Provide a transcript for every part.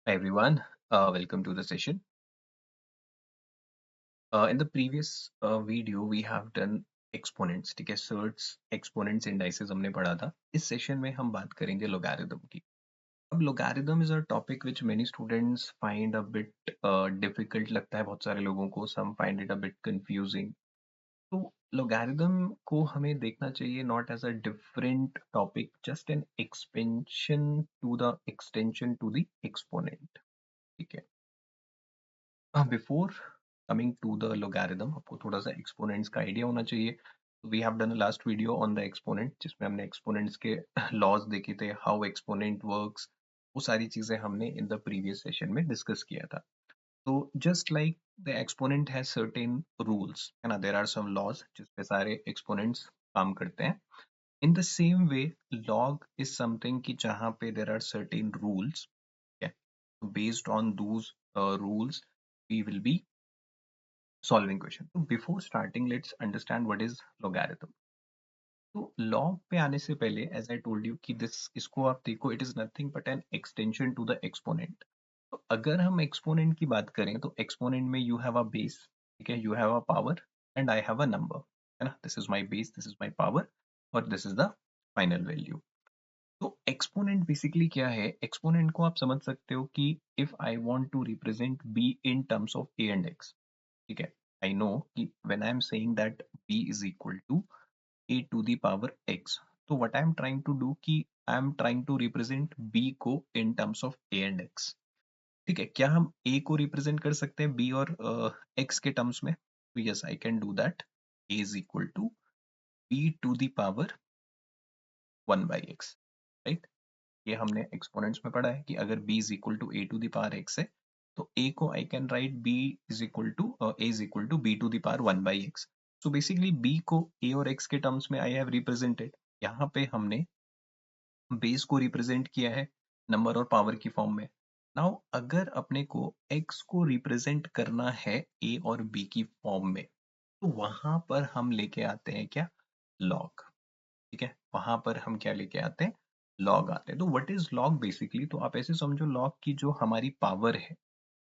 Hi everyone, welcome to the session. In the previous video, we have done exponents, ठीक है, surds, exponents, indices हमने पढ़ा था. इस सेशन में हम बात करेंगे logarithm की. अब logarithm is a topic which many students find a bit difficult लगता है बहुत सारे लोगों को. Some find it a bit confusing. तो logarithm को हमें देखना चाहिए not as a different topic, just an expansion to the extension to the exponent. ठीक है. Before coming to the logarithm आपको थोड़ा सा एक्सपोनेंट्स का आइडिया होना चाहिए. We have done last video on the exponent जिसमें हमने एक्सपोनेंट्स के लॉज देखे थे, हाउ एक्सपोनेंट वर्क्स, वो सारी चीजें हमने इन द प्रीवियस सेशन में डिस्कस किया था. तो just like the exponent has certain rules है ना, देयर आर सम लॉज जिसपे सारे एक्सपोनेंट्स काम करते हैं. In the same way log is something कि जहाँ पे there are certain rules. Based on those rules, we will be solving question. So before starting, let's understand what is logarithm. तो log पे आने से पहले as I told you कि this इसको आप देखो, it is nothing but an extension to the exponent. तो अगर हम exponent की बात करें तो exponent में you have a base, ठीक है, you have a power and I have a number, है ना, this is my base, this is my power और this is the final value. तो एक्सपोनेंट बेसिकली क्या है? एक्सपोनेंट को आप समझ सकते हो कि if I want to represent B in terms of A and X, ठीक है, आई नो कि when I am saying that B is equal to A to the power X, तो what I am trying to do कि I am trying to represent B को in terms of A and X. ठीक है, क्या हम ए को represent कर सकते हैं बी और एक्स के टर्म्स में? तो yes, I can do that. A is equal to b to the power 1 by x, right. ये हमने एक्सपोनेंट्स में पढ़ा है कि अगर b is equal to A to the power x है तो a को I can write b is equal to a is equal to b to the power 1 by x. So basically b को a और x के terms में I have represented. यहाँ पे हमने बेस को रिप्रेजेंट किया है नंबर और पावर की फॉर्म में. नाउ अगर अपने को x को रिप्रेजेंट करना है a और b की फॉर्म में तो वहां पर हम लेके आते हैं क्या? लॉग. ठीक है, वहां पर हम क्या लेके आते हैं? लॉग आते हैं. तो व्हाट इज लॉग बेसिकली? तो आप ऐसे समझो लॉग की जो हमारी पावर है,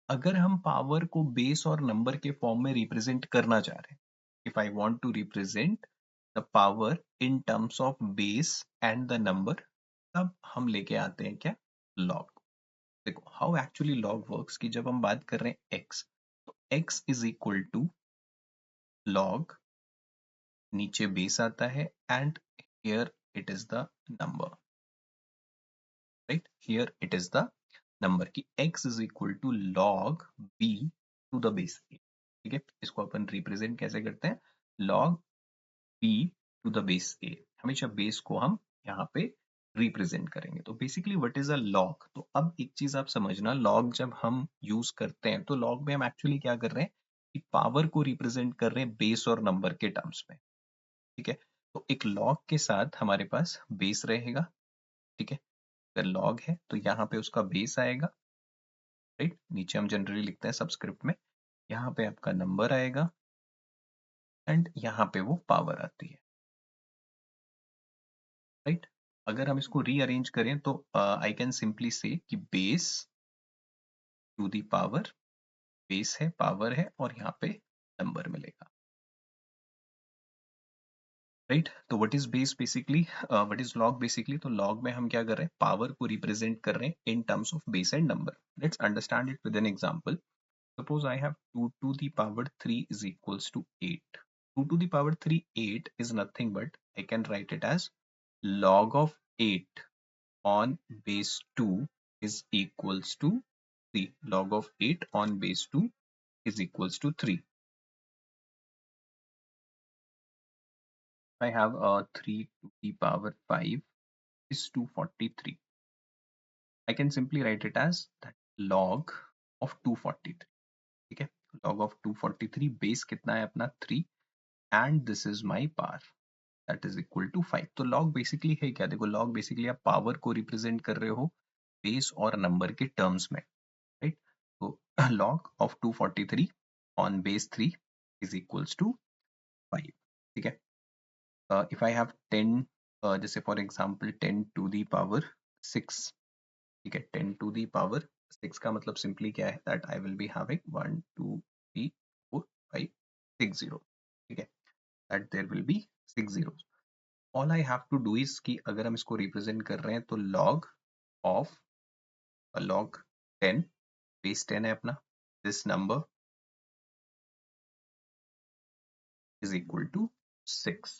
अगर हम पावर को बेस और नंबर के फॉर्म में रिप्रेजेंट करना चाह रहे हैं, if I want to represent the power in terms of base and the number, तब हम लेके आते हैं क्या? लॉग. देखो हाउ एक्चुअली लॉग वर्क्स की जब हम बात कर रहे हैं एक्स, तो x is equal to log, नीचे बेस आता है and here it is the number, right. Here it is the number की x is equal to log b to the base a. ठीक है, इसको अपन रिप्रेजेंट कैसे करते हैं? log b to the base a. हमेशा बेस को हम यहाँ पे रिप्रेजेंट करेंगे. तो basically what is a log? तो अब एक चीज आप समझना, लॉग जब हम यूज करते हैं तो लॉग में हम एक्चुअली क्या कर रहे हैं कि पावर को रिप्रेजेंट कर रहे हैं बेस और नंबर के टर्म्स में. ठीक है, तो एक लॉग के साथ हमारे पास बेस रहेगा. ठीक है, अगर लॉग है तो यहाँ पे उसका बेस आएगा, राइट. नीचे हम जनरली लिखते हैं सबस्क्रिप्ट में, यहाँ पे आपका नंबर आएगा एंड यहाँ पे वो पावर आती है, राइट. अगर हम इसको रीअरेंज करें तो आई कैन सिंपली से कि base to the power, base है, पावर है और यहाँ पे नंबर मिलेगा, राइट. तो what is base basically, what is log basically? तो लॉग में हम क्या कर रहे हैं? पावर को रिप्रेजेंट कर रहे हैं इन terms of base and number. Let's understand it with an example. Suppose I have 2 to the power 3 is equals to 8. 2 to the power 3, 8 is nothing but I can write it as log of 8 on base 2 is equals to 3. Log of 8 on base 2 is equals to 3. I have a 3 to the power 5 is 243. I can simply write it as that log of 243. ठीक है, log of 243, base कितना है अपना 3 and this is my power, that is equal to 5. तो log basically है क्या? देखो log basically आप पावर को रिप्रेजेंट कर रहे हो बेस और नंबर के टर्म्स में, राइट. तो log of 243 on base 3 is equals to 5. ठीक है, इफ आई हैव 10, जैसे for example 10 to the power 6, ठीक है, 10 टू दी पावर 6 का मतलब सिंपली क्या है, that I will be having 1 2 3 4 5 6 zero, ठीक है, that there will be 6 zeros. All I have to do is कि अगर हम इसको रिप्रेजेंट कर रहे हैं तो ऑफ log 10, बेस 10 है अपना, this number is equal to 6,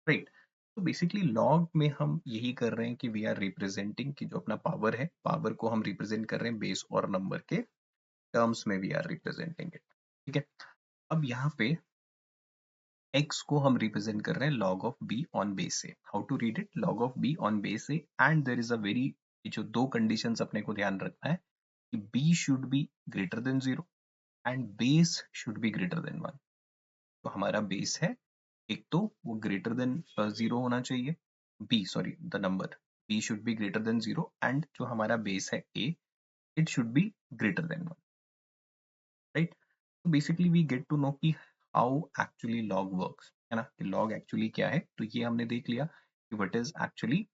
right. तो बेसिकली लॉग में हम यही कर रहे हैं कि वी आर रिप्रेजेंटिंग कि जो अपना पावर है, पावर को हम रिप्रेजेंट कर रहे हैं बेस और नंबर के टर्म्स में वी आर रिप्रेजेंटिंग इट, ठीक है. अब यहाँ पे x को हम रिप्रेजेंट कर रहे हैं log of b on base a. How to read it, log of b on base a, and there is a very, जो दो कंडीशंस अपने को ध्यान रखना है कि b should be greater than 0 and base should be greater than 1. तो हमारा बेस है, एक तो वो ग्रेटर देन 0 होना चाहिए, b sorry the number b should be greater than 0 and जो हमारा बेस है a, it should be greater than 1, right. तो basically we get to know कि हाउ एक्चुअली लॉग वर्क्स, है ना, कि लॉग एक्चुअली क्या है. तो ये हमने देख लिया कि what is actually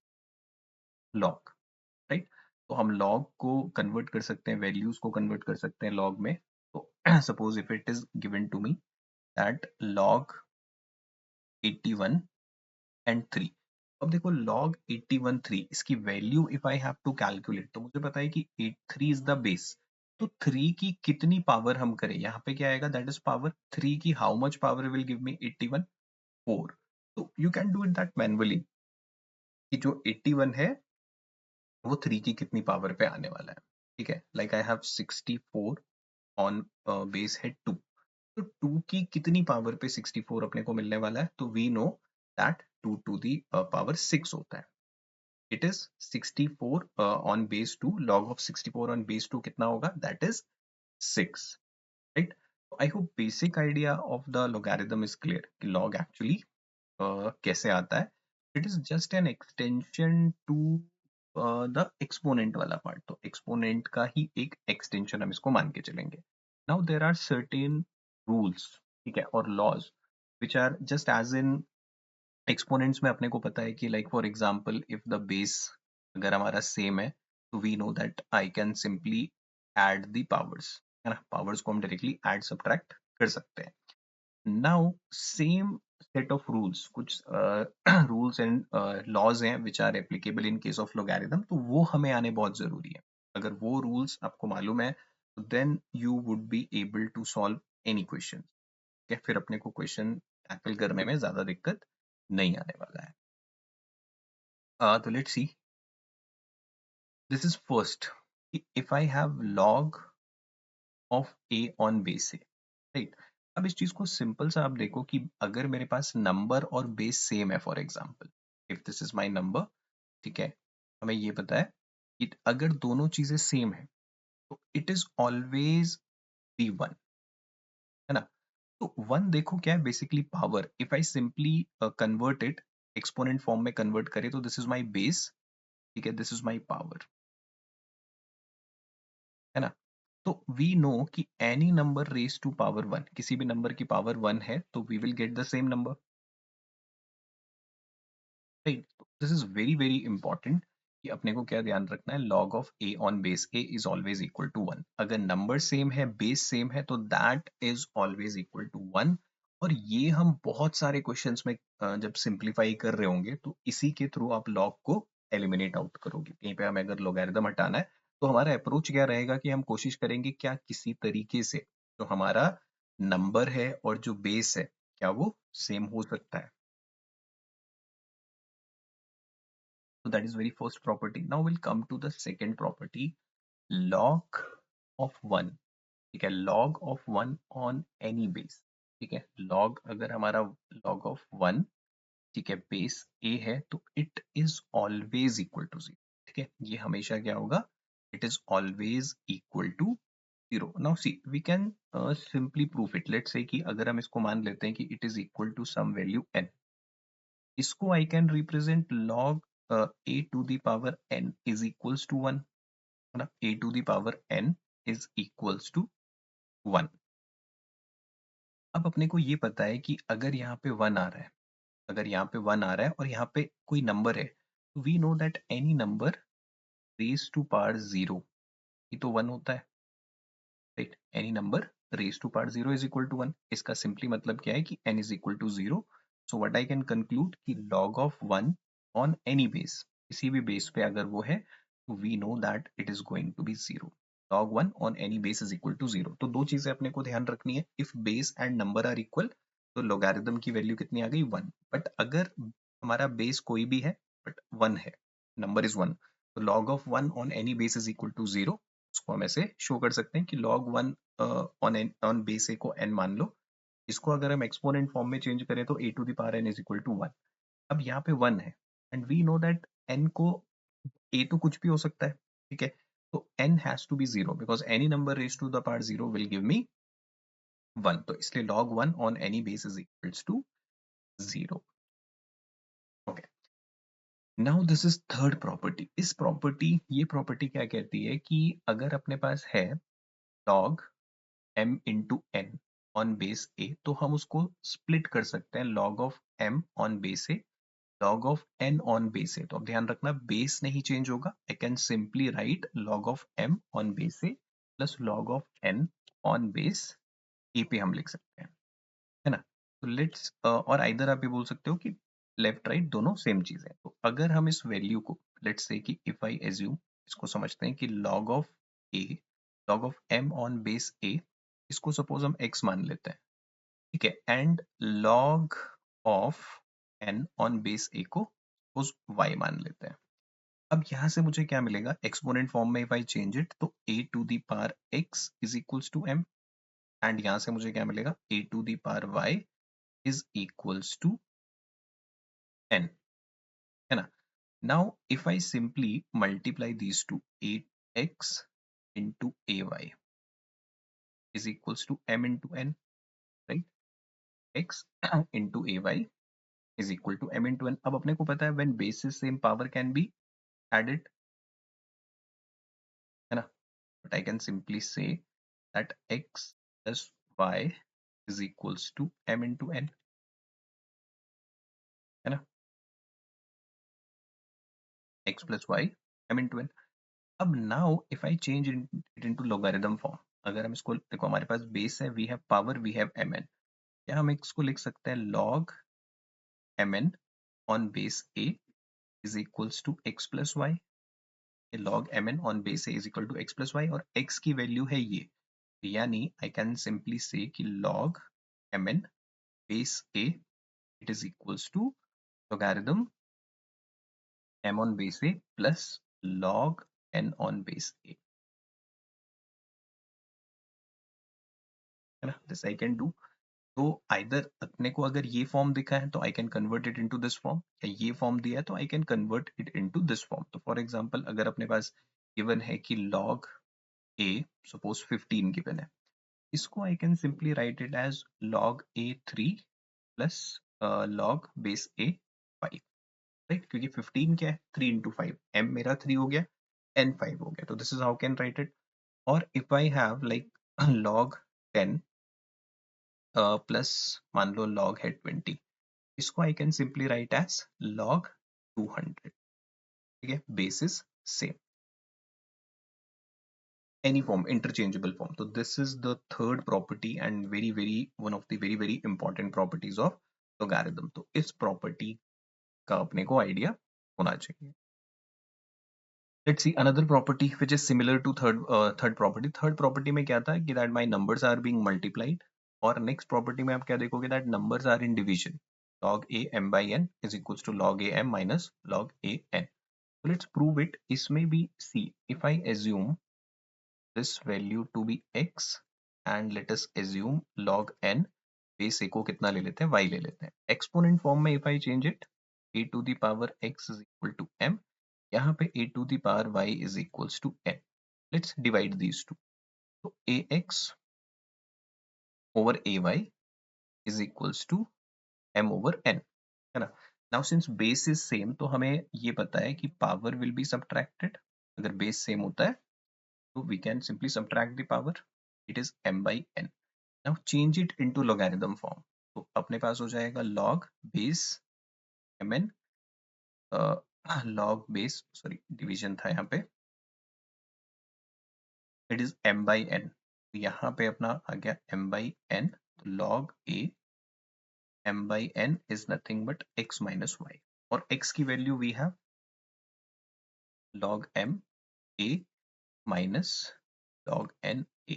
log, right. तो हम लॉग को कन्वर्ट कर सकते हैं, वैल्यूज को कन्वर्ट कर सकते हैं लॉग में. तो suppose if it is given to me that log 81 and 3. अब देखो log 81 3, इसकी value if I have to calculate, तो मुझे पता है कि 3 इज द बेस. तो 3 की कितनी पावर हम करें, यहाँ पे क्या आएगा, दैट इज पावर 3 की how much power will give मी 81, 4. तो you can do it that manually कि जो 81 है वो 3 की कितनी पावर पे आने वाला है, ठीक है. Like I have 64 on base है 2. तो 2 की कितनी पावर पे 64 अपने को मिलने वाला है, तो we know that 2 to the power 6 होता है. It is 64 on base 2, log of 64 on base 2 कितना होगा, that is 6, right. I hope basic idea of the logarithm is clear कि log एक्चुअली कैसे आता है. It is just an extension to the exponent वाला part. तो exponent का ही एक एक्सटेंशन हम इसको मान के चलेंगे. Now there are certain rules, ठीक है, और laws which are just as in exponents में. अपने को पता है कि like for example if the base अगर हमारा सेम है तो we know that I can simply add the powers, है ना, पावर्स को हम डायरेक्टली ऐड सब्ट्रैक्ट कर सकते हैं. Now same set of rules, कुछ रूल्स एंड लॉज हैं which are applicable in case of logarithm, तो वो हमें आने बहुत जरूरी है. अगर वो रूल्स आपको मालूम है तो then you would be able to solve any question, ठीक है. फिर अपने को क्वेश्चन टैकल करने में ज्यादा दिक्कत नहीं आने वाला है. तो let's C, this is first, if I have log of a on base a, right. अब इस चीज को सिंपल सा आप देखो कि अगर मेरे पास नंबर और बेस सेम है, for example if this is my number, ठीक है, हमें ये पता है कि अगर दोनों चीजें सेम है तो it is always the one, है ना. तो वन देखो क्या है, basically power. If I simply convert it exponent form में कन्वर्ट करे तो दिस इज माई बेस, ठीक है, दिस इज माई पावर, है ना. तो वी नो कि any number raise to power one, किसी भी नंबर की पावर वन है तो we will get the same number, right. This is very very important कि अपने को क्या ध्यान रखना है, log of a on base a is always equal to 1. अगर नंबर सेम है, बेस सेम है, तो that is always equal to 1. और ये हम बहुत सारे क्वेश्चंस में जब सिंप्लीफाई कर रहे होंगे तो इसी के थ्रू आप log को एलिमिनेट आउट करोगे. कहीं पे हमें अगर लोगैरिथम हटाना है तो हमारा अप्रोच क्या रहेगा कि हम कोशिश करेंगे क्या किसी तरीके से जो हमारा नंबर है और जो बेस है क्या वो सेम हो सकता है. So that is very first property. Now we'll come to the second property, log of one. ठीक है, log of one on any base. ठीक है, log अगर हमारा log of one, ठीक है, base a है तो it is always equal to zero. ठीक है, ये हमेशा क्या होगा, it is always equal to zero. Now see, we can simply prove it. Let's say कि अगर हम इसको मान लेते हैं कि it is equal to some value n, इसको I can represent log a to the power n is equals to 1, है ना. a to the power n is equals to 1. अब अपने को ये पता है कि अगर यहाँ पे 1 आ रहा है, अगर यहाँ पे 1 आ रहा है और यहाँ पे कोई नंबर है, we know that any number raise to power 0 ये तो 1 होता है, right? Any number raise to power 0 is equal to 1। इसका सिंपली मतलब क्या है कि n is equal to 0। So what I can conclude कि log of 1 on any base, किसी भी बेस पे अगर वो है, तो we know that it is going to be 0। log 1 on any base is equal to 0। तो दो चीजें अपने को ध्यान रखनी है, if base and number are equal तो लोगारिथम की वैल्यू कितनी आ गई 1। बट अगर हमारा बेस कोई भी है बट 1 है, नंबर इज 1, तो log of 1 on any base is equal to 0। उसको हम ऐसे शो कर सकते हैं कि log 1 ऑन बेस ए को n मान लो। इसको अगर हम एक्सपोनेंट फॉर्म में चेंज करें तो a to the power n is equal to 1। अब यहाँ पे 1 है and we know that n को a तो कुछ भी हो सकता है, ठीक है? तो n has to be 0 because any number raise to the power 0 will give me 1। तो इसलिए log 1 on any base is equals to 0। Okay, now this is third property. इस प्रॉपर्टी, ये प्रॉपर्टी क्या कहती है कि अगर अपने पास है log m into n on base a, तो हम उसको स्प्लिट कर सकते हैं log of m on base a, log of n on base a। तो अब ध्यान रखना बेस नहीं चेंज होगा, आई can simply right log of m on base a plus log of n on base a पे हम लिख सकते हैं, है ना? तो लेट्स और इधर आप ये बोल सकते हो कि लेफ्ट राइट दोनों सेम चीज है। तो अगर हम इस वैल्यू को लेट्स से कि इफ आई एज्यूम, इसको समझते हैं कि log of a, log of m on base a, इसको सपोज हम x मान लेते हैं, ठीक है? And log of n on base a को सपोज y मान लेते हैं। अब यहाँ से मुझे क्या मिलेगा, एक्सपोनेंट फॉर्म में इफ आई चेंज इट तो a to the power x is equals to m, and यहाँ से मुझे क्या मिलेगा, a to the power y is equals to n, है ना? Now if I simply multiply these two, 8x into ay is equals to m into n, right? x into ay is equal to m into n। अब अपने को पता है when base is same power can be added, है ना? But I can simply say that x plus y is equals to m into n, है ना? x plus y m into n। अब now if I change it into logarithm form, अगर हम इसको देखो, हमारे पास बेस है, we have power, we have mn, क्या हम इसको लिख सकते हैं log mn on base a is equals to x plus y. log mn on base a is equal to x plus y और x की वैल्यू है ये, यानी आई कैन सिंपली से कि log mn base a it is equals to logarithm m on base a plus log n on base a, है ना? This I can do. तो either अपने को अगर ये फॉर्म दिखा है तो I can convert it into this form, या ये फॉर्म दिया है तो I can convert it into this form. तो फॉर एग्जांपल अगर अपने पास गिवन है कि log a सपोज 15 गिवन है, इसको I can simply write it as log a 3 plus log base a 5, right? क्योंकि 15 क्या है, 3 इंटू 5, m मेरा 3 हो गया, n 5 हो गया, तो this is how can write it. और if I have like log 10 plus मान लो log है 20, इसको I can simply write as log 200, ठीक है? Basis same, any form, interchangeable form. तो this is the third property and very very one of the very very important properties of logarithm. तो इस property का अपने को आइडिया होना चाहिए। Let's see another property which is similar to third property. Third property में क्या था कि that my numbers are being multiplied, और नेक्स्ट प्रॉपर्टी में आप क्या देखोगे, that numbers are in division, log a m by n is equals to log a m minus log a n। So let's prove it। इसमें भी see, if I assume this value to be x and let us assume log n, base a को कितना ले लेते हैं, y ले लेते हैं। एक्सपोनेंट फॉर्म में if I change it, a to the power x is equal to m, यहाँ पे a to the power y is equals to n। Let's divide these two। तो ax over ay is equals to m over n, है ना? Now since base is same तो हमें ये पता है कि पावर विल बी सबट्रैक्टेड। अगर बेस सेम होता है तो we can simply subtract the power, it is m by n। Now change it into logarithm form, तो अपने पास हो जाएगा log base mn, log base, sorry division था यहाँ पे, it is m by n, तो यहाँ पे अपना आ गया m by n, तो log a m by n is nothing but x minus y, और x की value we have log m a minus log n a.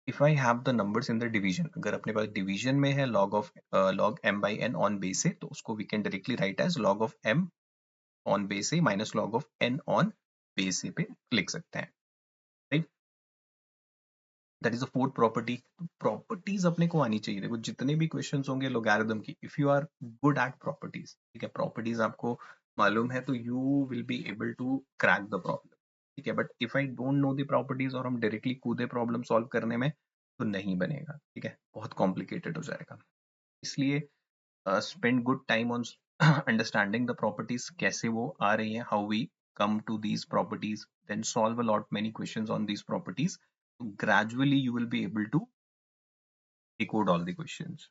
If I have the numbers in the division, अगर अपने पास division में है log m by n on base a, तो उसको we can directly write as log of m on base a minus log of n on base a पे लिख सकते हैं, right. That is the fourth property. Properties अपने को आनी चाहिए. देखो जितने भी क्वेश्चंस होंगे लोगैरिथम की, if you are good at properties, ठीक है, प्रॉपर्टीज आपको मालूम है, तो you will be able to crack the problem, ठीक है. But if I don't know the properties और हम डायरेक्टली कूदे प्रॉब्लम सॉल्व करने में, तो नहीं बनेगा, ठीक है, बहुत कॉम्प्लिकेटेड हो जाएगा. इसलिए spend good time on understanding the properties, कैसे वो आ रही हैं, how we come to these properties, then solve a lot many questions on these properties. Gradually you will be able to decode all the questions.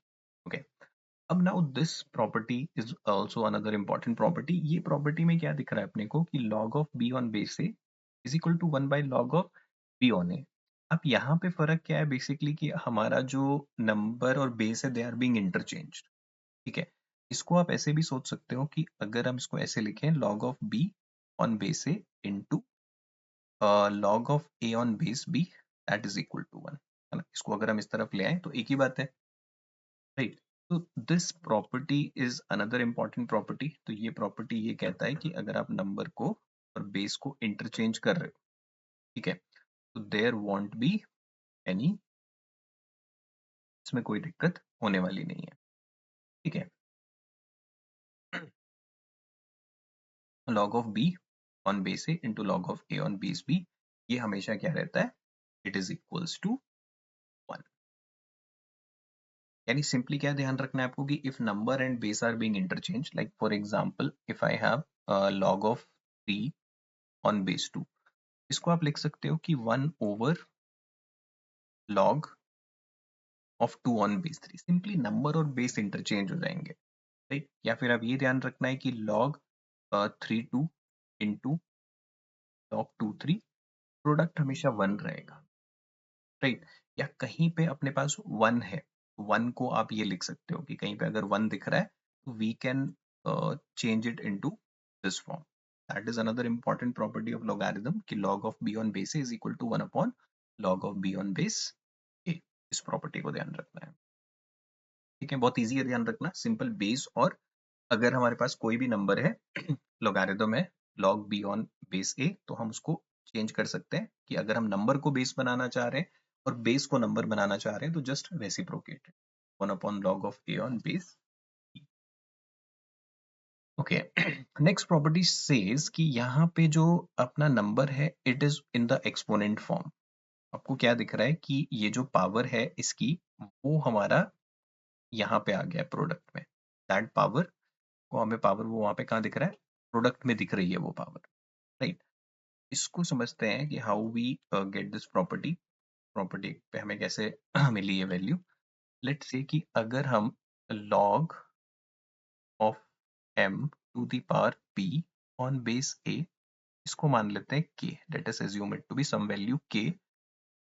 Okay. अब now this property is also another important property. ये property में क्या दिख रहा है अपने को कि log of b on base a is equal to 1 by log of b on a. अब यहाँ पे फर्क क्या है बेसिकली कि हमारा जो नंबर और बेस है दे आर बीइंग इंटरचेंज्ड, ठीक है. इसको आप ऐसे भी सोच सकते हो कि अगर हम इसको ऐसे लिखें log of b on base a into log of a on base b that is equal to 1, है ना. इसको अगर हम इस तरफ ले आए तो एक ही बात है, राइट. तो this property is another important property. तो ये प्रॉपर्टी ये कहता है कि अगर आप नंबर को और बेस को इंटरचेंज कर रहे हो, ठीक है, तो देयर वॉन्ट बी एनी, इसमें कोई दिक्कत होने वाली नहीं है, ठीक है. log of b on base a into log of a on base b, ये हमेशा क्या रहता है, इट इज इक्वल्स टू 1. यानी सिंपली क्या ध्यान रखना है आपको कि if number and base are being interchange, like for example if I have log of 3 on base 2, इसको आप लिख सकते हो कि 1 over log of 2 on base 3. Simply number और बेस इंटरचेंज हो जाएंगे, राइट. या फिर आप ये ध्यान रखना है कि log 3 2 इंटू log 2 3, प्रोडक्ट हमेशा 1 रहेगा, राइट. या कहीं पे अपने पास 1 है, 1 को आप ये लिख सकते हो कि कहीं पे अगर 1 दिख रहा है तो we can change it into this form. That is another important property of logarithm कि log of b on base a is equal to 1 upon log of b on base a. इस प्रॉपर्टी को ध्यान रखना है, ठीक है. बहुत easy है ध्यान रखना, सिंपल बेस, और अगर हमारे पास कोई भी नंबर है लॉगरिथम है log b on base a, तो हम उसको चेंज कर सकते हैं कि अगर हम नंबर को बेस बनाना चाह रहे हैं और बेस को नंबर बनाना चाह रहे हैं तो just reciprocate 1 upon log of a on base. Okay. Next property says कि यहाँ पे जो अपना नंबर है it is in the exponent form. आपको क्या दिख रहा है कि ये जो पावर है इसकी, वो हमारा यहाँ पे आ गया है प्रोडक्ट में. दैट पावर को हमें पावर वो वहां पे कहाँ दिख रहा है, प्रोडक्ट में दिख रही है वो पावर, राइट. इसको समझते हैं कि how we get this property. Property पे हमें कैसे मिली ये वैल्यू. लेट्स से कि अगर हम log of m to the power p on base a, इसको मान लेते हैं k, let us assume it to be some value k.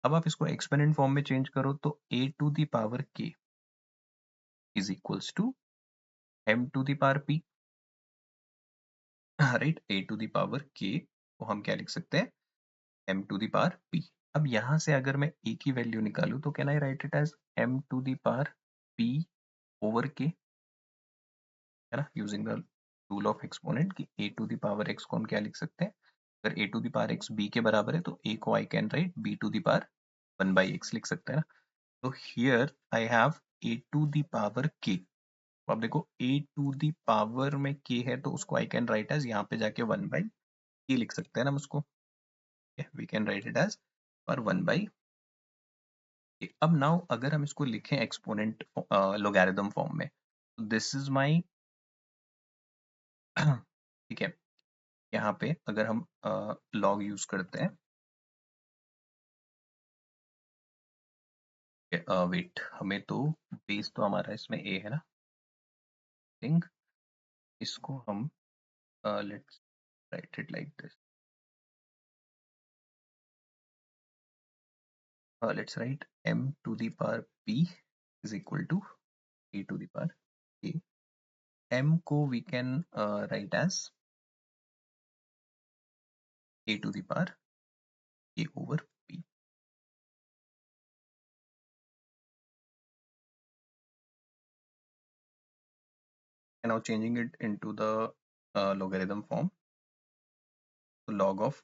अब आप इसको एक्सपोनेंट फॉर्म में चेंज करो तो a to the power k is equals to m to the power p, right. a to the power k को हम क्या लिख सकते हैं, m to the power p. अब यहाँ से अगर मैं a की वैल्यू निकालूं तो can I write it as m to the power p over k, है ना, using the rule of exponent कि a to the power x को हम क्या लिख सकते हैं. अगर a to the power x b के बराबर है तो a को I can write b to the power 1 by x लिख सकते हैं ना. तो here I have a to the power k. तो अब देखो a टू द पावर में k है तो उसको आई कैन राइट एज, यहाँ पे जाके 1 बाई k लिख सकते हैं ना हम उसको. We can write it as पर 1 बाई k. अब नाउ अगर हम इसको लिखें एक्सपोनेंट लोगैरिथम फॉर्म में, दिस इज माई ठीक है. यहाँ पे अगर हम लॉग यूज करते हैं, वेट, हमें तो बेस तो हमारा इसमें a है ना, थिंक इसको हम let's write it like this. let's write m to the power p is equal to a to the power k. m को we can write as a to the power k over p. And now changing it into the logarithm form, so log of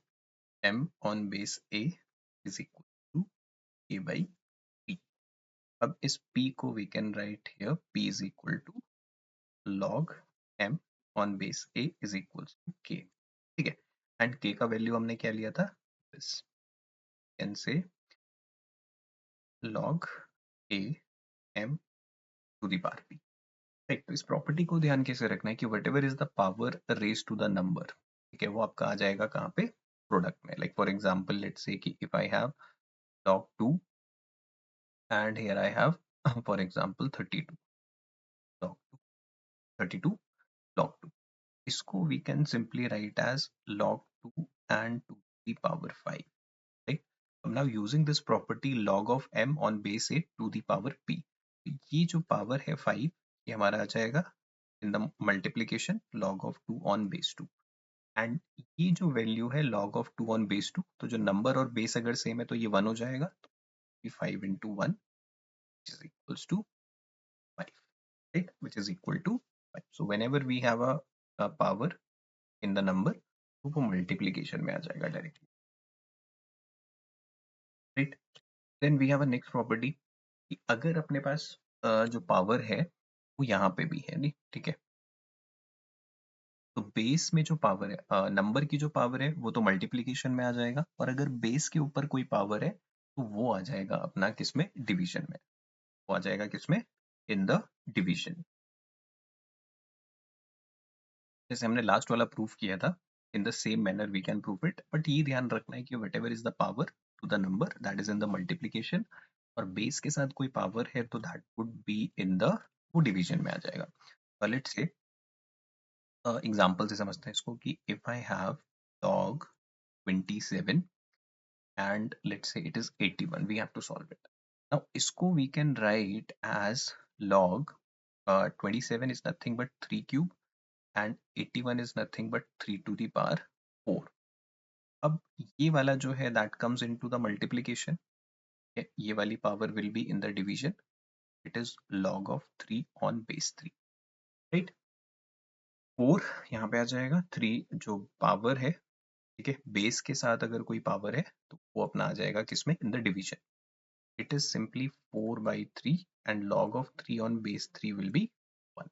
m on base a is equal to a by p. अब इस p को we can write here p is equal to log m on base a is equals to k. ठीक है, and k का value हमने क्या लिया था, this can say log a m to the power p. Right, तो इस property को ध्यान कैसे रखना है कि whatever is the power raise to the number, ठीक है, वो आपका आ जाएगा कहाँ पे, प्रोडक्ट में. Like for example let's say कि if I have log 2 and here I have for example 32 log 2, 32 log 2. इसको we can simply write as log 2 and to the power 5. right? Now using this property log of m on base a to the power p, ये जो power है 5 ये हमारा आ जाएगा इन the multiplication log of 2 on base 2. And ये जो value है log of 2 on base 2, तो जो नंबर और बेस अगर सेम है तो ये 1 हो जाएगा, तो 5 into 1 which is equals to 5, right, which is equal to 5. So whenever we have a power in the number, तो वो मल्टीप्लीकेशन में आ जाएगा directly, right. Then we have a next property कि अगर अपने पास जो पावर है वो यहाँ पे भी है, नहीं, ठीक है, तो बेस में जो पावर है, नंबर की जो पावर है वो तो मल्टीप्लीकेशन में आ जाएगा, और अगर बेस के ऊपर कोई पावर है तो वो आ जाएगा अपना किसमें, डिवीजन में. वो आ जाएगा किसमें, इन द डिवीजन. जैसे हमने लास्ट वाला प्रूफ किया था, in the same manner we can prove it, but ये ध्यान रखना है कि whatever is the power to the number that is in the multiplication, और बेस के साथ कोई पावर है तो that would be in the, वो डिवीजन में आ जाएगा. लेट्स से एग्जांपल से समझते हैं इसको कि if I have log 27 and let's say it is 81, we have to solve it. Now इसको we can write as log 27 is nothing but 3 cube and 81 is nothing but 3 to the power 4. अब ये वाला जो है that comes into the multiplication, ये वाली power will be in the division, it is log of 3 on base 3, right. 4 यहाँ पे आ जाएगा, 3 जो पावर है, ठीक है, बेस के साथ अगर कोई पावर है तो वो अपना आ जाएगा किसमें, in the division. It is simply 4 by 3 and log of 3 on base 3 will be 1.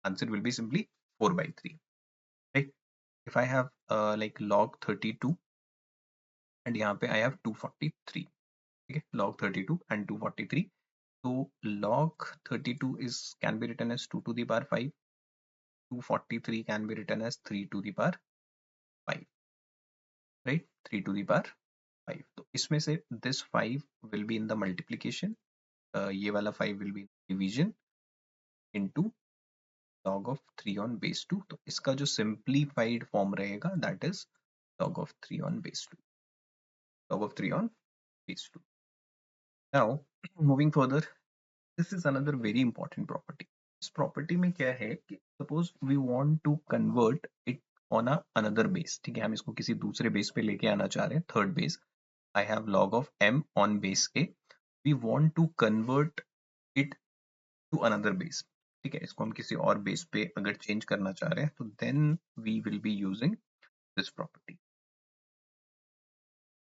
Answer will be simply 4 by 3, right. If I have like log 32 and यहाँ पे I have 243, ठीक है, log 32 and 243, तो log 32 is can be written as 2 to the power 5, 243 can be written as 3 to the power 5, right, 3 to the power 5. तो इसमें से this 5 will be in the multiplication, ये वाला 5 will be division into log of 3 on base 2. तो इसका जो simplified form रहेगा that is log of 3 on base 2, log of 3 on base 2. Now moving further, this is another very important property. इस property में क्या है कि suppose we want to convert it on a another base, ठीक है, हम इसको किसी दूसरे बेस पे लेके आना चाह रहे हैं, third base. I have log of m on base a, we want to convert it to another base, ठीक है, इसको हम किसी और बेस पे अगर चेंज करना चाह रहे हैं तो then we will be using this property,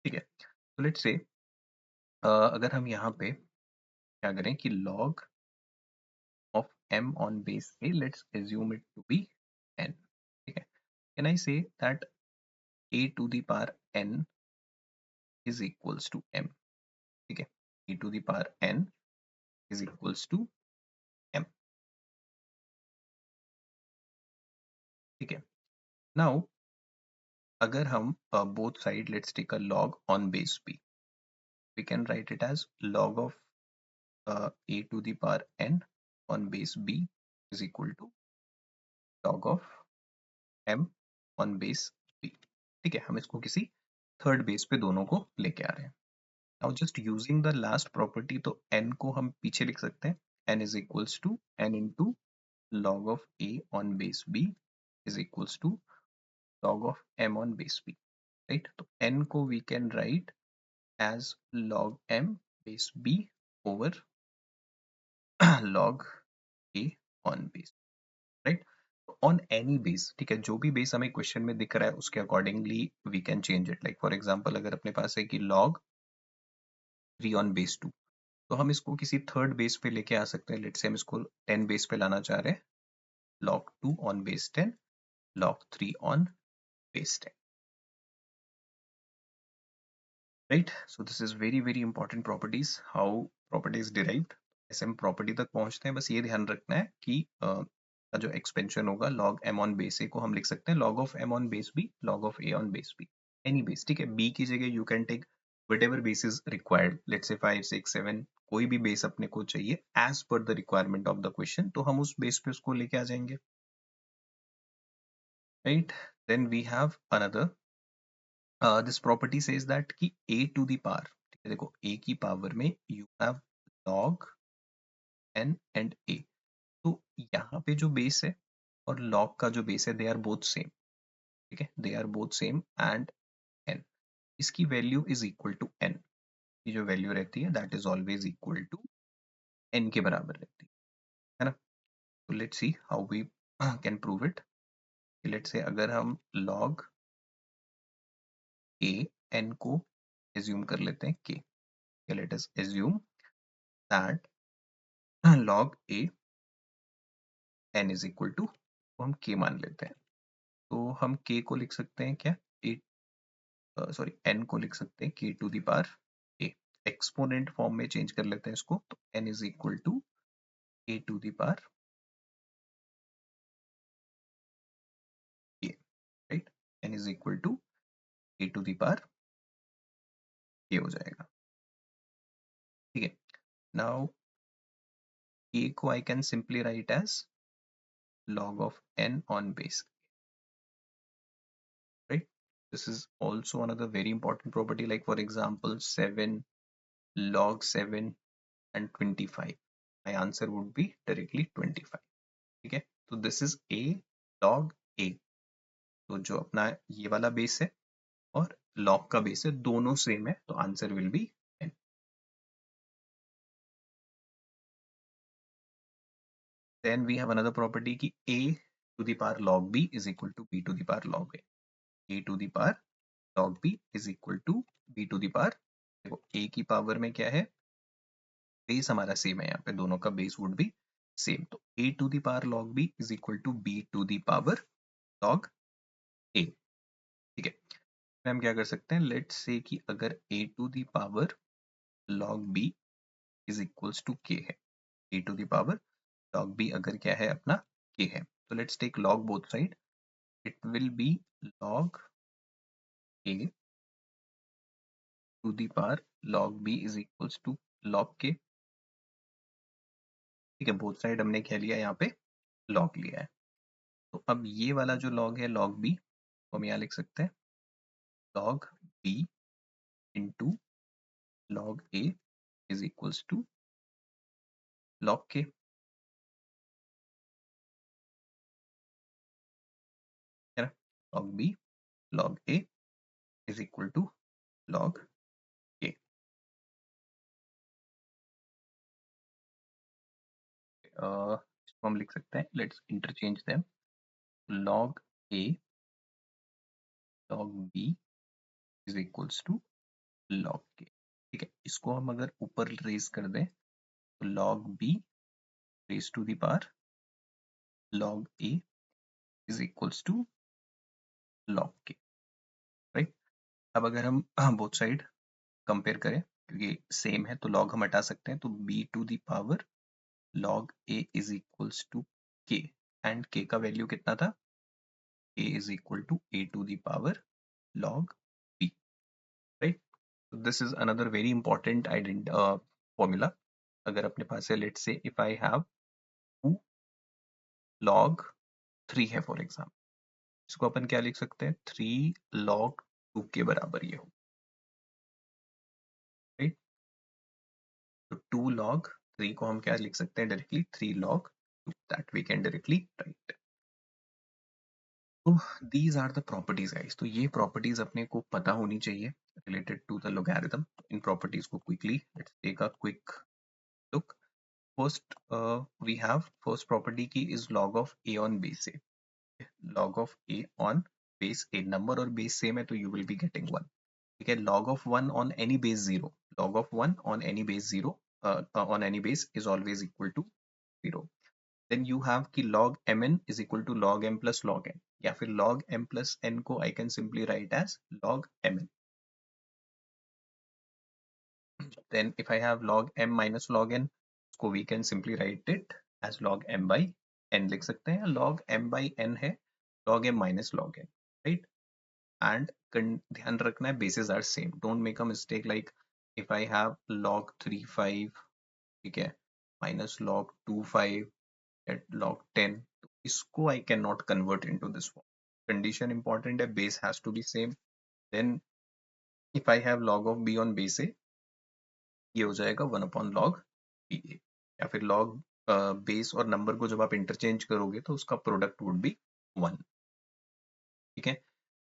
ठीक है. तो लेट्स से अगर हम यहाँ पे क्या करें कि log of m on base a, let's assume it to be n, ठीक है, can I say that a to the power n is equals to m, ठीक है, a to the power n is equals to m, ठीक है. Now अगर हम both side let's take a log on base b, we can write it as log of a to the power n on base b is equal to log of m on base b, ठीक है, हम इसको किसी third base पे दोनों को लेके आ रहे हैं. Now just using the last property, तो n को हम पीछे लिख सकते हैं, n is equals to n into log of a on base b is equals to log of m on base b, right? तो n को we can write as log m base b over log a on base, right? On any base, ठीक है, जो भी base हमें question में दिख रहा है उसके accordingly we can change it. Like for example अगर अपने पास है कि log 3 on base 2, तो हम इसको किसी थर्ड बेस पे लेके आ सकते हैं। लेट्स से हम इसको 10 बेस पे लाना चाह रहे हैं, log 2 on base 10, log 3 on base 10, right? So this is very very important properties, how property is derived। ऐसे हम प्रॉपर्टी तक पहुंचते हैं, बस ये ध्यान रखना है कि का जो एक्सपेंशन होगा log m on base a को हम लिख सकते हैं log of m on base b, log of a on base b, any base, ठीक है। b की जगह you can take whatever base is required, let's say 5 6 7, कोई भी बेस अपने को चाहिए as per the requirement of the question, तो हम उस बेस पे उसको लेके आ जाएंगे, right? Then we have another, this property says that कि a to the power, ठीक है, देखो a की पावर में you have log n and a, तो यहाँ पे जो बेस है और log का जो बेस है, दे आर बोथ सेम, ठीक है, they are both same and n, इसकी value is equal to n, की जो वैल्यू रहती है that is always equal to n के बराबर रहती है ना। तो let's see how we can prove it. Let's say अगर हम log a n को एज्यूम कर लेते हैं k, let us assume that log a n is equal to, हम k मान लेते हैं, तो हम k को लिख सकते हैं क्या, सॉरी n को लिख सकते हैं k to the power a, exponent form में चेंज कर लेते हैं इसको, तो n is equal to k to the power a, right? n is equal to k to the power a हो जाएगा, ठीक है। नाउ k को I can simply write as log of n on base, right? This is also another very important property, like for example 7 log 7 and 25, my answer would be directly 25, ठीक है। तो this is a log a, तो जो अपना ये वाला base है और log का बेस है दोनों सेम है, तो answer will be n। Then we have another property कि a to the power log b is equal to b to the power log a, a to the power log b is equal to b to the power, देखो a की power में क्या है, base हमारा same है, यहाँ पे दोनों का बेस वुड बी सेम, तो a to the power log b is equal to b to the power log a, ठीक है। हम क्या कर सकते हैं, लेट्स से कि अगर a to the power log b is equals to k है, a to the power log b अगर क्या है अपना k है, तो let's take log both side, it will be log a to the power log b is equals to log k, ठीक है, both side हमने क्या लिया यहाँ पे log लिया है, तो अब ये वाला जो log है log b, तो हम यहाँ लिख सकते हैं log b into log a is equals to log k, है ना, log b log a is equal to log k। इसको हम लिख सकते हैं, let's interchange them, log a log b is equals to log k, ठीक है। इसको हम अगर ऊपर रेज कर दें, तो log b raised to the power log a is equals to log k, right. अब अगर हम बोथ साइड कंपेयर करें, क्योंकि सेम है तो log हम हटा सकते हैं, तो b to the power log a is equals to k, and k का वैल्यू कितना था, k is equal to a to the power log b, right? So this is another very important formula। अगर अपने पास है, let's say if I have 2 log 3 है for example, इसको अपन क्या लिख सकते हैं, 3 log 2 के बराबर ये हो, राइट? तो 2 log 3 को हम क्या लिख सकते हैं directly, 3 log 2, that we can directly write. तो these are the properties guys, तो ये प्रॉपर्टीज अपने को पता होनी चाहिए रिलेटेड टू द लोगैरिथम। इन प्रॉपर्टीज को quickly let's take a quick look. First we have first property की is log of a on base a। log of a on base a, number और base same है तो you will be getting 1। ठीक है, log of 1 on any base 0, log of 1 on any base 0 on any base is always equal to 0। then you have कि log mn is equal to log m plus log n, या फिर log m plus n को I can simply write as log mn। then if I have log m minus log n, को we can simply write it as log m by n लिख सकते हैं। log m by n है log m minus log n, right? and ध्यान रखना है bases are same, don't make a mistake like if I have log 3 5, ठीक है, minus log 2 5 at log 10, तो इसको I cannot convert into this form। condition important है, base has to be same। then if I have log of b on base a, ये हो जाएगा 1 upon log ba, या फिर log बेस और number को जब आप इंटरचेंज करोगे तो उसका प्रोडक्ट वुड बी 1। ठीक है,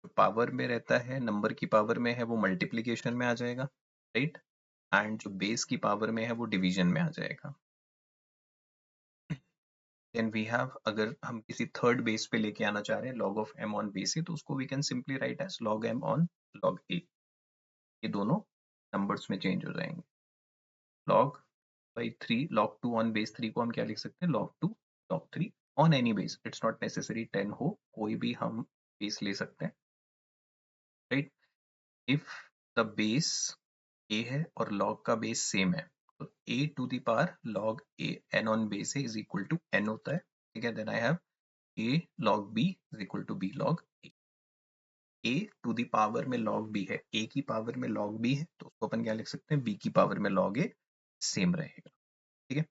तो पावर में रहता है, नंबर की पावर में है वो मल्टीप्लीकेशन में आ जाएगा, राइट? एंड जो बेस की पावर में है वो डिवीजन में आ जाएगा। देन वी हैव, अगर हम किसी थर्ड बेस पे लेके आना चाह रहे हैं log of m on base a, तो उसको we can simply write as log m on log a। ये दोनों नंबर्स में चेंज हो जाएंगे। log by 3, log 2 on base 3 को हम क्या लिख सकते हैं, log 2 log 3 on any base, it's not necessary 10 हो, कोई भी हम बेस ले सकते हैं, right? If the base a है और log का बेस सेम है तो a to the power log a n on base a is equal to n होता है। ठीक है, then I have a log b is equal to b log a to the power में log b है, a की power में log b है तो उसको अपन क्या लिख सकते हैं, b की पावर में log a, सेम रहेगा। ठीक है,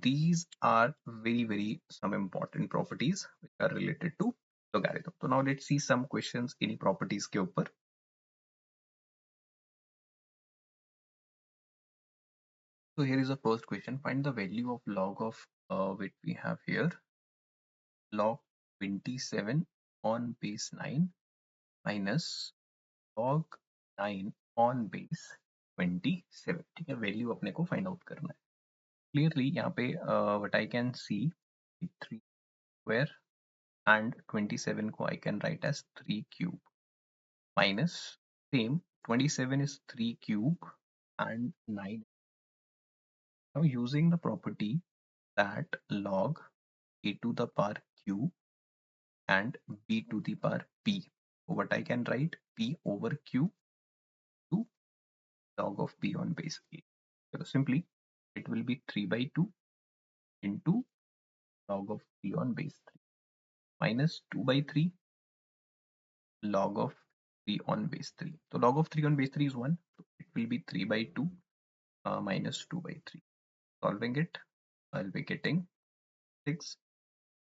these are very some important properties which are related to logarithm। तो now let's see some questions in properties के ऊपर। So here is the first question, find the value of log of which we have here, log 27 on base 9 minus log 9 on base 27। ठीक है, value अपने को find out करना है। Clearly यहाँ पे what I can see, 3 square and 27 को I can write as 3 cube minus same 27 is 3 cube and 9। Now using the property that log a to the power q and b to the power p, what I can write p over q to log of p on base a। So simply it will be 3 by 2 into log of p on base 3 minus 2 by 3 log of 3 on base 3। So log of 3 on base 3 is 1, so it will be 3 by 2 minus 2 by 3। Solving it, I'll be getting 6,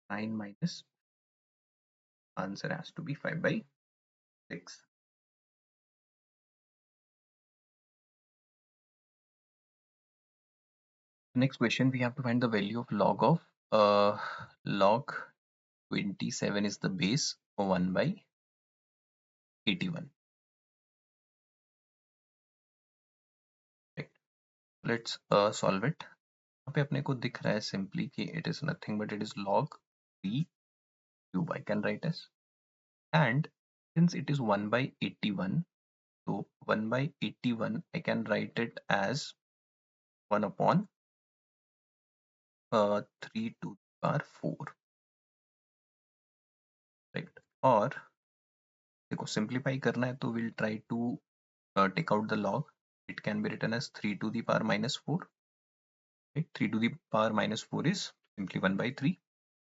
9 minus, answer has to be 5 by 6। Next question, we have to find the value of log of log 27 is the base for 1 by 81। Let's solve it। यहाँ पे अपने को दिख रहा है simply कि it is nothing but it is log 3 cube I can write as, and since it is 1 by 81, so 1 by 81 I can write it as 1 upon 3 to the power 4, right? और देखो सिंप्लीफाई करना है तो will try to take out the log, it can be written as 3 to the power minus 4, right? 3 to the power minus 4 is simply 1 by 3।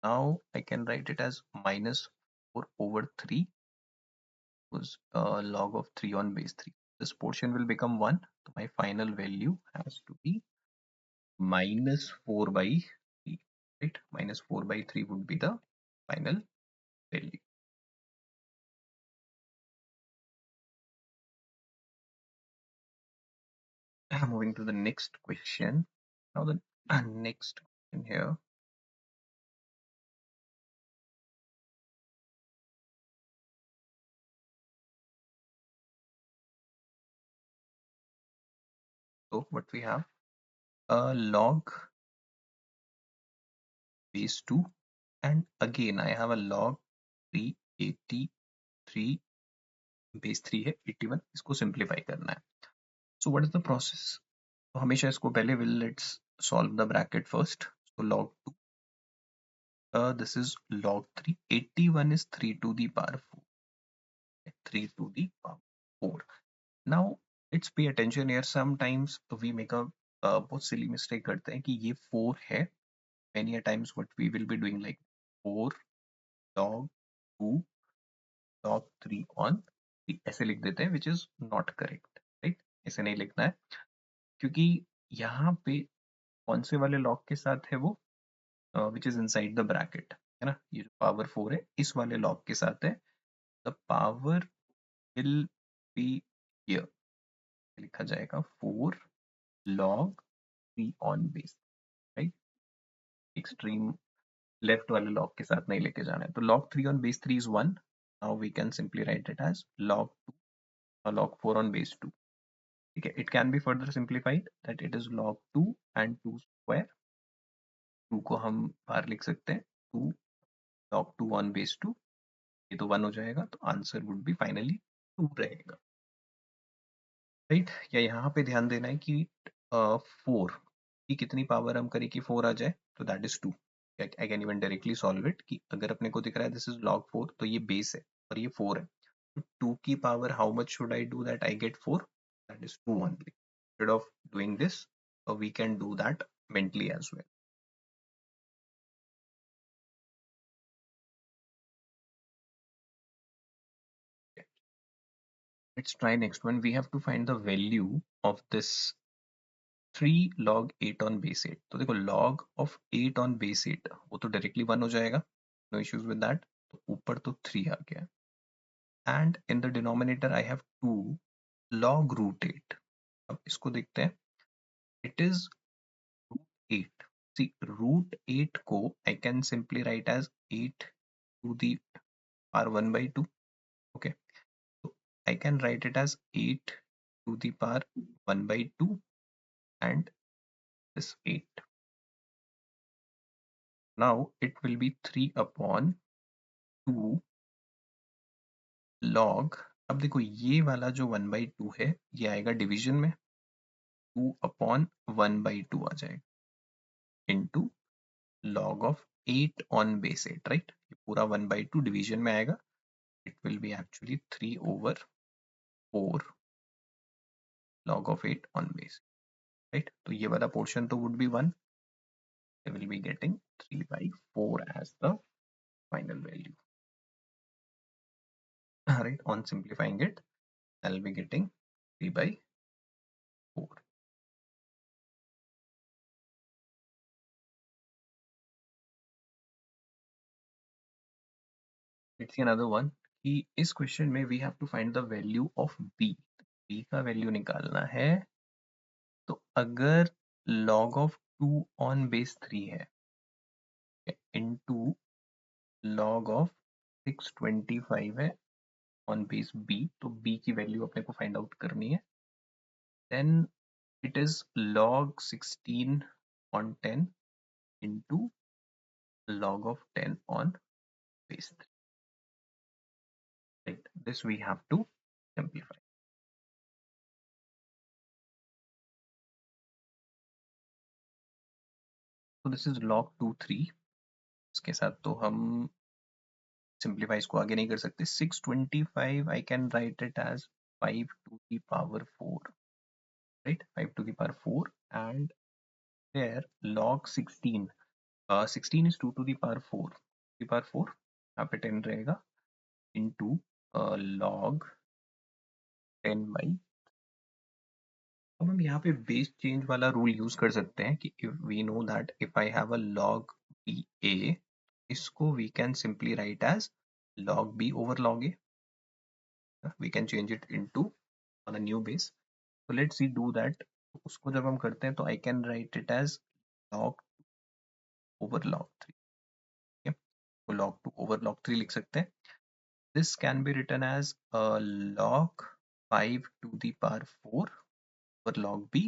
now I can write it as minus 4 over 3 was log of 3 on base 3, this portion will become 1, so my final value has to be minus 4 by 3, right? Minus 4 by 3 would be the final value। Moving to the next question. Now the next question here. So what we have, a log base 2, and again I have a log 383 base 3 है 81, इसको simplify करना है. So what is the process? तो हमेशा इसको पहले let's solve the bracket first. So log 2, this is log 3, 81 is 3 to the power 4, 3 to the power 4. Now let's pay attention here. Sometimes we make a बहुत silly mistake करते हैं कि ये 4 है. Many a times what we will be doing like 4 log 2 log 3 on 3 ऐसे लिख देते हैं, which is not correct, right? ऐसे नहीं लिखना है, क्योंकि यहाँ पे कौन से वाले log के साथ है वो, which is inside the bracket, है ना? ये जो power 4 है इस वाले log के साथ है. The power will be here, लिखा जाएगा 4 log 3 on base, right? Extreme left वाले log के साथ नहीं लेके जाना है. तो log 3 on base 3 is 1. Now we can simply write it as log 2 or log 4 on base 2. Okay, it can be further simplified that it is log 2 and 2 square. 2 को हम बाहर लिख सकते हैं 2 log 2 on base 2. ये तो 1 हो जाएगा, तो आंसर वुड बी फाइनली 2 रहेगा, राइट? या यहाँ पे ध्यान देना है कि 4 की कितनी पावर हम करें कि 4 आ जाए, तो that is 2. I can even directly solve it कि अगर अपने को दिख रहा है दिस इज log 4, तो ये बेस है और ये 4 है, तो 2 की power how much should I do that I get 4, that is 2 only. Instead of doing this we can do that mentally as well. Let's try next one. We have to find the value of this 3 log 8 on base 8. तो देखो log of 8 on base 8 वो तो directly 1 हो जाएगा, no issues with that. तो ऊपर तो 3 आ गया, and in the denominator I have 2 log root 8. अब इसको देखते हैं, it is root 8. See, root 8 को I can simply write as 8 to the power 1 by 2. Okay, so I can write it as 8 to the power 1 by 2 and this 8. Now it will be 3 upon 2 log. अब देखो ये वाला जो 1 by 2 है ये आएगा division में, 2 upon 1 by 2 आ जाएगा into log of 8 on base 8, right? ये पूरा 1 by 2 डिवीजन में आएगा, it will be actually 3 over 4 log of 8 on base, right? तो ये वाला portion तो would be 1. I will be getting 3 by 4 as the final value. Right, on simplifying it, I'll be getting 3 by 4. Let's see another one. कि इस question में we have to find the value of b. b का value निकालना है, तो अगर log of 2 on base 3 है into log of 625 है on base b, तो b की वैल्यू अपने को फाइंड आउट करनी है. then it is log 16 on 10 into log of 10 on base 3. Right, this we have to simplify. So this is log 2 3. इसके साथ तो हम सिंप्लीफाई इसको आगे नहीं कर सकते. 625 I can write it as 5 to the power 4, right? 5 to the power 4, and there log 16, 16 is 2 to the power 4, to the power 4 यहाँ पे 10 रहेगा into log 10 by. अब हम यहाँ पे बेस चेंज वाला रूल यूज कर सकते हैं कि if we know that if I have a log ba, इसको we can simply write as log b over log a. We can change it into on a new base. So let's see do that. तो उसको जब हम करते हैं तो I can write it as log over log 3. ठीक है, तो log 2 over log 3 लिख सकते हैं. This can be written as log 5 to the power 4 over log b,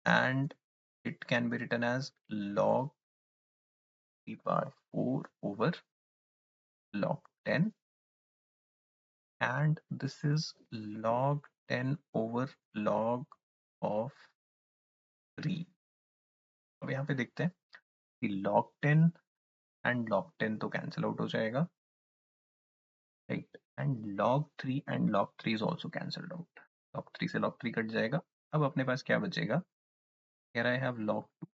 and it can be written as log the power 4 over log 10, and this is log 10 over log of 3. अब यहाँ पे देखते हैं कि log 10 and log 10 तो cancel out हो जाएगा, right, and log 3 and log 3 is also cancelled out. log 3 से log 3 कट जाएगा. अब अपने पास क्या बचेगा, कह रहा है have log 2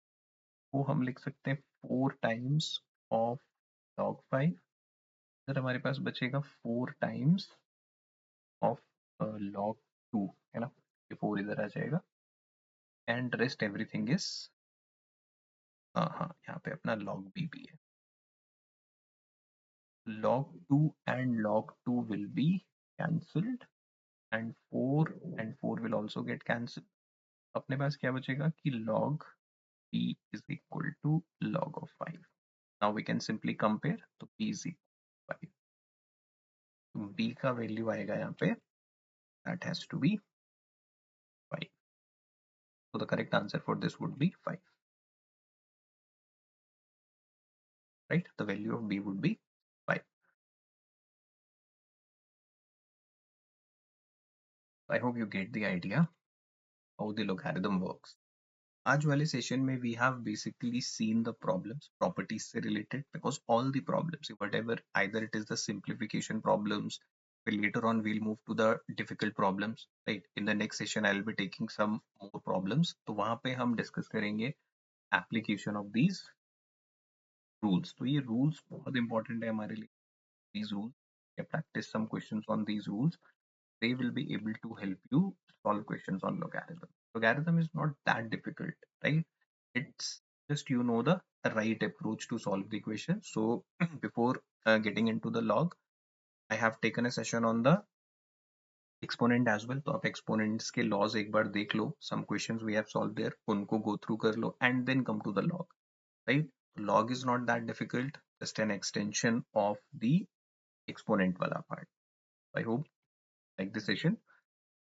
को हम लिख सकते हैं 4 टाइम्स ऑफ log 5. इधर हमारे पास बचेगा 4 टाइम्स ऑफ log 2, है ना, ये 4 इधर आ जाएगा, एंड रेस्ट एवरीथिंग इज, हाँ हाँ, यहाँ पे अपना log b भी है. log 2 and log 2 will be cancelled, and 4 will also get cancelled. अपने पास क्या बचेगा कि log b is equal to log of 5. Now we can simply compare, तो b is equal to 5. तो b का वैल्यू आएगा यहाँ पे, that has to be 5. So the correct answer for this would be 5. Right? The value of b would be 5. I hope you get the idea how the logarithm works. आज वाले session में we have basically seen the problems, properties से related, because all the problems, whatever, either it is the simplification problems, later on we'll move to the difficult problems, right? In the next session I'll be taking some more problems, तो वहाँ पे हम discuss करेंगे application of these rules. तो ये rules बहुत important है हमारे लिए. These rules, practice some questions on these rules. They will be able to help you solve questions on logarithm. Logarithm is not that difficult, right? It's just you know the right approach to solve the equation. So before getting into the log, I have taken a session on the exponent as well. तो आप exponents के laws एक बार देख लो. Some questions we have solved there, उनको go through कर लो and then come to the log, right? Log is not that difficult, just an extension of the exponent वाला part. I hope like this session.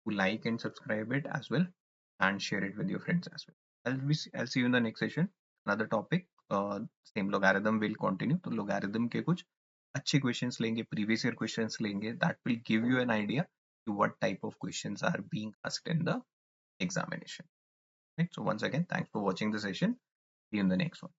Like and subscribe it as well and share it with your friends as well. I'll see you in the next session. Another topic, same logarithm will continue. तो logarithm के कुछ अच्छे questions लेंगे, previous year questions लेंगे, that will give you an idea to what type of questions are being asked in the examination. Right? So once again, thanks for watching the session. See you in the next one.